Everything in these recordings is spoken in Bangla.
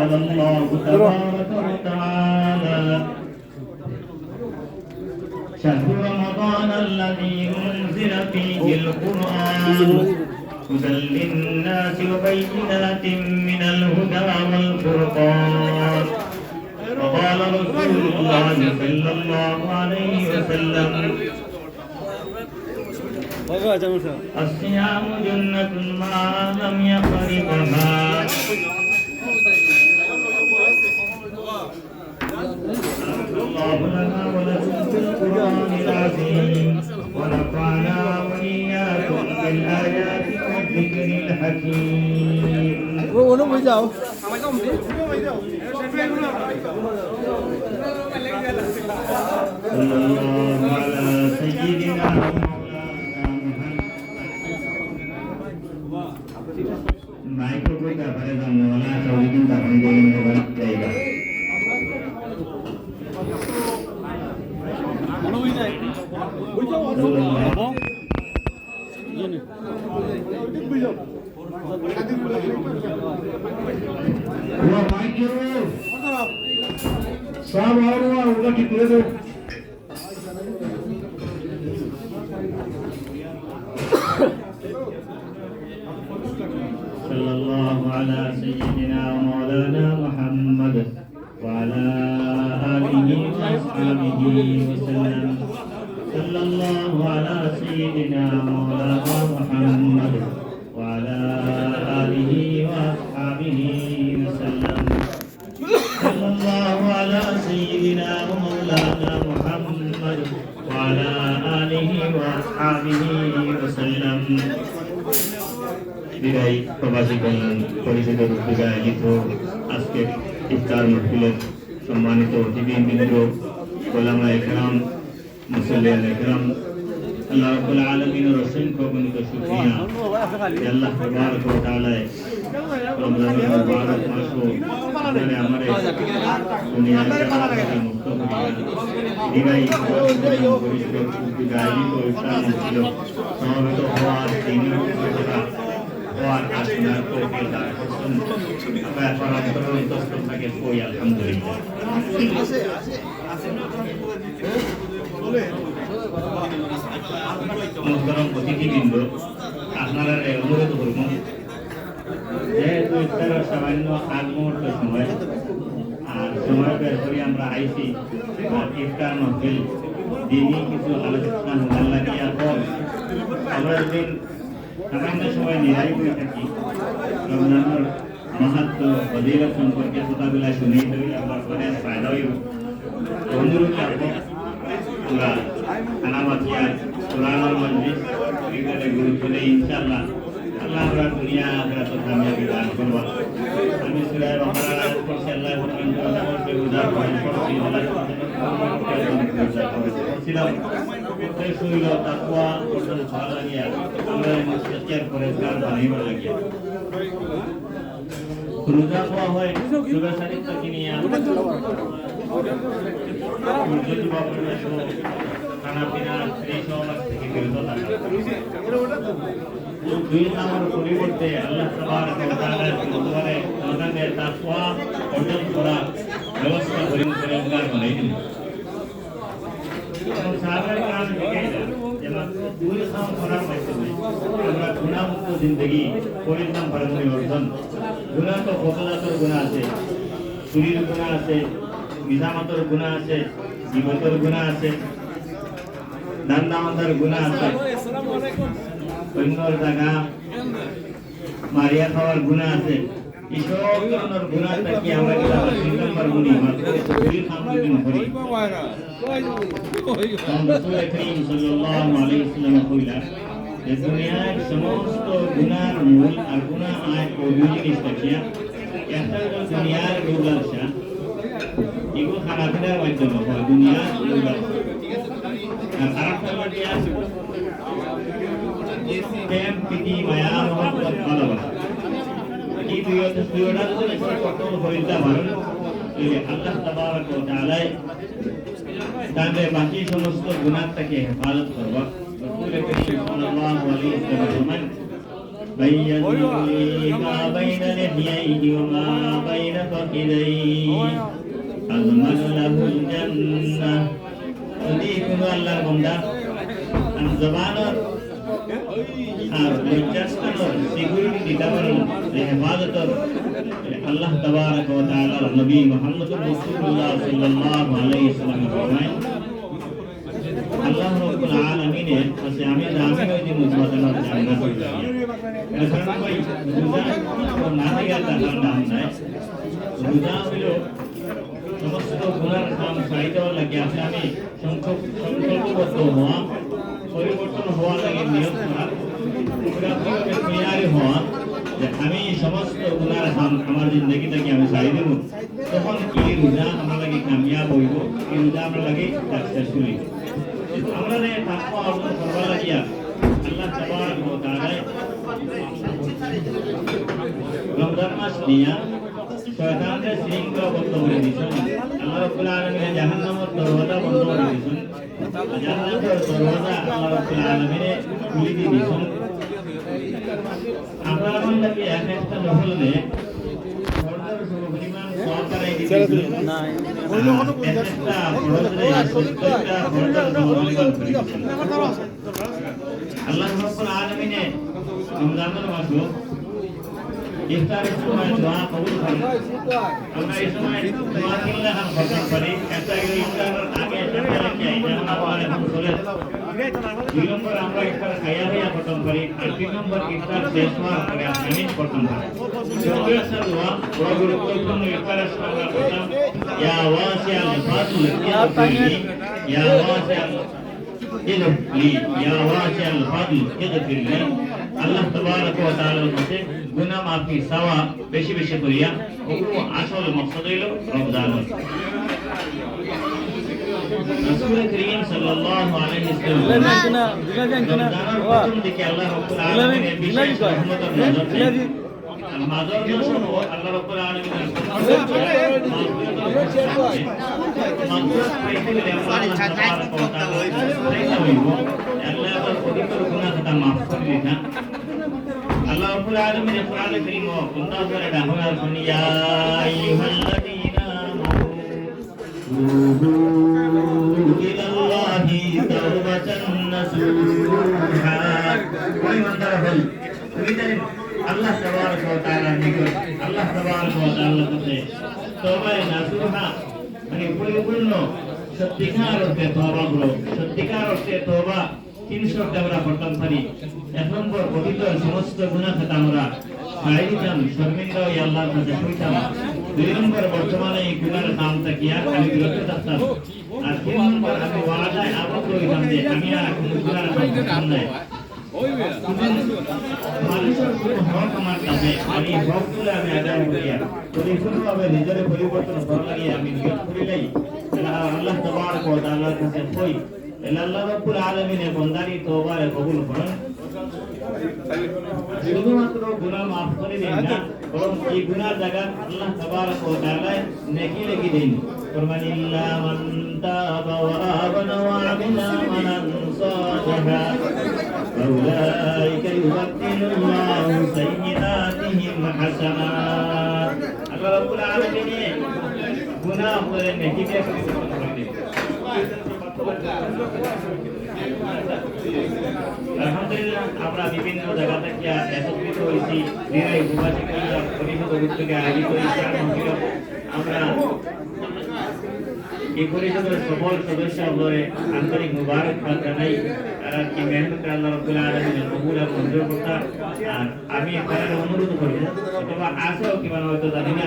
قال الله تبارك وتعالى شهر رمضان الذي أنزل فيه القرآن هدى للناس وبينات من الهدى والفرقان وقال رسول الله صلى الله عليه وسلم الصيام جنة ما لم يقربها الله لنا ولكم في القرآن العظيم ونفعنا وإياكم بالآيات والذكر الحكيم صلى الله على سيدنا माइक्रो कोई का परे जाने वाला है 24 दिन तक हम बोलने में बन जाएगा बोलो भी जाए कोई जाओ ये नहीं वो माइक्रो सब और वो उनका कितने दो صلى الله على سيدنا ومولانا محمد وعلى آله وأصحابه وسلم صلى الله على سيدنا ومولانا محمد وعلى آله وأصحابه وسلم صلى الله على سيدنا ومولانا محمد وعلى آله وأصحابه وسلم বিদায় প্রবাসী কল্যাণ পরিষদ রূপে আয়োজিত আজকের ইফতার মাহফিলের সম্মানিত অতিথিবৃন্দ ওলামায়ে কেরাম মুসল্লিয়ানে কেরাম আল্লাহ রাব্বুল আলামিনের অসংখ্য গণিত শুকরিয়া আল্লাহ তাবারক ওয়া তাআলা রমজানের মুবারক মাসও আমাদের আমারে দুনিয়ার থেকে মুক্ত করিয়া বিদায় পরিষদ রূপে আয়োজিত ইফতার মাহফিল সমাবেত হওয়ার দিনের কথা और आसमान को पैदा करसन मैं परंपरा दोस्तों के कोई अल्हम्दुलिल्लाह मुहतरम अतिथिबृंद আপনারা অনুরোধ করব যেহেতু ইফতারের সামান্য আগ মুহূর্ত সময় আর সময় বের করে আমরা আইছি ইফতার মাহফিল দিনই কিছু আলোচনা হওয়ার লাগিয়া পর আমরা দিন সামান্য সময় নিরাই করে থাকি রমজানের মাহাত্ম ফজিলত সম্পর্কে কথাগুলা শুনেই ধরি আমার অনেক ফায়দা হইব অনুরোধ রাখবো আমরা খানামাতিয়া কোরআনের মজলিস এখানে গুরুত্ব দেই ইনশাআল্লাহ আল্লাহ আমরা দুনিয়া আখিরাত কামিয়াবি দান করব আমি সূরা বাকারার আয়াত পড়ছি আল্লাহ ফরমান করতে উদার পয়েন্ট পড়ছি আল্লাহ ছিলাম এই সুইল তাকওয়া করতে ভালো লাগিয়া আমরা সত্যের পরিষ্কার বানাইবার লাগিয়া রোজা খাওয়া হয় সুরা শরীফ থেকে নিয়ে যদি বাপরে খানা পিনা এই সব থেকে বিরত থাকা দুই নম্বর পরিবর্তে আল্লাহ তাবারক ওয়া তাআলার দরবারে আমাদের তাকওয়া অর্জন করা ব্যবস্থা করে পরিষ্কার বানাই দিন সাহাবায়ে কেরাম শিখাইলেন যে মাত্র দুই কাম করার মাধ্যমে আমরা গুনাহমুক্ত জিন্দেগি পরিণাম পারমনি অর্জন গুনাহ তো কত জাতের গুনাহ আছে চুরির গুনাহ আছে মিজামাতের গুনাহ আছে জীবতের গুনাহ আছে দান্দামাতের গুনাহ আছে অন্যর জায়গা মারিয়া খাওয়ার গুনাহ আছে এইসব ধরনের গুনাহ থেকে আমরা তিন নম্বর গুণী মাত্র দুই কাম যদি করি রাসূল করিম সাল্লাল্লাহু আলাইহি ওয়াসাল্লাম কইলা যে দুনিয়ার সমস্ত গুনাহর মূল আর গুনাহ আয় ও দুই জিনিস দেখিয়া একটা হলো দুনিয়ার দুর্দশা এগুলো খারাপ দেওয়ার মাধ্যমে হয় দুনিয়ার দুর্দশা আর আরেকটা হলো প্রেম প্রীতি মায়া মহব্বত ভালোবাসা এই দুইটা যদি কত হইতা পারেন তাহলে আল্লাহ তাবারক ওয়া তাআলা তাদের বাকি সমস্ত গুনাহ থেকে হেফাজত করবে রাসূল করিম সাল্লাল্লাহু আলাইহি ওয়াসাল্লাম بين لي ما بين لحييه وما بين فخذيه أضمن له الجنة যদি কোনো আল্লাহর বান্দা জবানের আর লজ্জাস্থানের সিকিউরিটি দিতে পারেন হেফাজতর আল্লাহ তাবারক ওয়া তাআলার নবী মুহাম্মদুর রাসূলুল্লাহ সাল্লাল্লাহু আলাইহি ওয়াসাল্লাম ফরমায় আল্লাহ রাব্বুল আলামিনের কাছে আমি ওই দিন মুসলমানদের জান্নাত এর কারণ ভাই রোজা না হইয়া তার নাম নাই রোজা হলো সমস্ত গুনার কাম সাইতে লাগে আমি সংকল্পবদ্ধ হওয়া পরিবর্তন হওয়া লাগে নিয়ত করা তৈরি হওয়া যে আমি সমস্ত গুনার কাম আমার জিন্দগি থেকে আমি সারি দেব তখন এই রোজা আমার লাগে কামিয়াব হইব এই রোজা আমার লাগে সাকসেসফুল হইব আমরা তাকওয়া অর্জন করবার লাগিয়া আল্লাহ তাবারক ওয়া তাআলা রমজান মাস নিয়া শয়তানদের শৃঙ্খলাবদ্ধ করে দিয়েছেন আল্লাহ রাব্বুল আলামিন জাহান্নামের দরওয়াজা বন্ধ করে দিয়েছেন জান্নাতের দরওয়াজা আল্লাহ রাব্বুল আলামিন খুলে দিয়েছেন আমরা বান্দাকে এক একটা নফলে ফরজের পরিমাণ সওয়াব করাই দিয়েছেন না ওইলো কোনো একটা ফরজে 70টা ফরজের পরিমাণ আল্লাহ রাব্বুল আলামিন রমজানের মাসে ইফতারের সময় দোয়া কবুল করেন আমরা এই সময় দোয়া করলে हम খতম করি একটা ইফতারের আগে একটা কি যেমন আমরা এখন চলে দুই নম্বর আমরা ইফতার খাইয়া হইয়া খতম করি আর তিন নম্বর ইফতার শেষ হওয়ার পরে আমি খতম করি চৌদ্দশো দোয়া বড় গুরুত্বপূর্ণ ইফতারের সময় আমরা খতম ইয়া ওয়াসিআল ফাদল ইয়া ওয়াসিআল اغفر لي يا واسع الفضل اغفر لي আল্লাহ তাবারক ওয়া তাআলার কাছে গুনাহ মাফি চাওয়া বেশি বেশি করিয়া ওগুলো আসল মকসদ হইল রমজান রাসূল করিম সাল্লাল্লাহু আলাইহি ওয়াসাল্লাম প্রথম দিকে আল্লাহ রাব্বুল আলামিনের বিশেষ রহমতের নজর দেন মাদর নসন আল্লাহ রাব্বুল আলামিনের মাগফিরাত পাইতে গেলে আল্লাহ তাবারক ওয়া তাআলা আল্লাহ পবিত্র গুনাহ খাতা মাফ করে দিতা আল্লাহ রাব্বুল আলামিনের কোরআনে কারীম ও কুনতা করে ডাহরা শুনিয়া আইয়ুহাল্লাযীনা আমানু ইলাল্লাহি তাওবাতান নাসুহা ওই মন্দার হল তুমি জানেন আল্লাহ তাবারক ওয়া তাআলার নিকট আল্লাহ তাবারক ওয়া তাআলার কাছে তওবা নাসুহা মানে পরিপূর্ণ সত্যিকার অর্থে তওবা করো সত্যিকার অর্থে তওবা 300 আমরা করতাম পারি এক নম্বর পবিত্র সমস্ত গুনাহ খাতা আমরা ছাড়াই দিতাম শর্মিন্দা হয়ে আল্লাহর কাছে কইতাম দুই নম্বর বর্তমানে এই গুনার কাম থাকিয়া আমি বিরত থাকতাম আর তিন নম্বর আমি ওয়াদায় আবদ্ধ হইতাম যে আমি আর কোনো গুনার কাম করতাম না মানুষের কোনো হক আমার কাছে আমি হকগুলো আমি আদায় করিয়া পরিপূর্ণভাবে নিজের পরিবর্তন করা লাগিয়ে আমি নিয়ত করিলাই আল্লাহ তাবারক ওয়া তাআলার কাছে কই আল্লাহ রাব্বুল আলামিনের বান্দারি তওবা কবুল করেন শুধুমাত্র গুনাহ মাফ করে দেন না বরং এই গুনার জায়গা আল্লাহ তাবারক ওয়া তাআলা নেকি লিখে দেন ফরমান ইল্লা মান তাবা ওয়া আমানা ওয়া আমিলা আমালান সালিহা ফাউলাইকা ইউবাদদিলুল্লাহু সাইয়্যাতিহিম হাসানাত আল্লাহ রাব্বুল আলামিন গুনাহ করে নেকিকে পরিবর্তন করে দেন আলহামদুলিল্লাহ আমরা বিভিন্ন জায়গা থেকে একত্রিত হয়েছি নিরাই উপবাসী পরিষদ থেকে আয়োজিত হয়েছি আমরা এই পরিষদের সকল সদস্য আন্তরিক মুবারকবাদ জানাই তারা কি মেহনত আল্লাহ রাব্বুল আলামিনের কবুল এবং মঞ্জুর করতা আর আমি তাদের অনুরোধ করব অথবা আছেও কিংবা হয়তো জানি না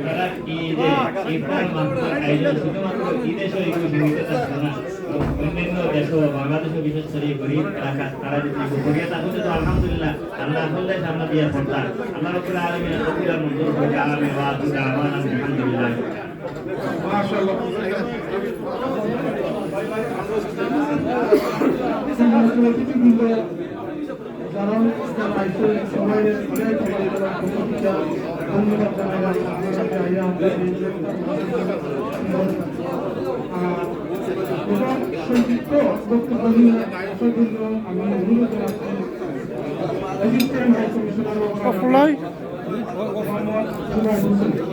তারা কি যে ইফতার মাহফিল আয়োজন শুধুমাত্র বিদেশে সীমিত থাকছে না অন্যান্য দেশ বাংলাদেশে বিশেষ করে গরিব এলাকা তারা যদি করিয়া থাকতে তো আলহামদুলিল্লাহ আল্লাহ আল্লাহ সামনে দিয়ে পড়তা আল্লাহ রাব্বুল আলামিনের কবুল এবং মঞ্জুর করতে আমি ওয়া দুআওয়ানা আলহামদুলিল্লাহ মাশাআল্লাহ যারা আইসে সবাই অনেক ধন্যবাদ জানাই আপনাদেরকে আইয়া সংক্ষিপ্ত বক্তব্য নিয়ে আসার জন্য আমি অনুরোধ জানাচ্ছি অফলাই মোহাম্মদ জুনায়েদ হোসেন।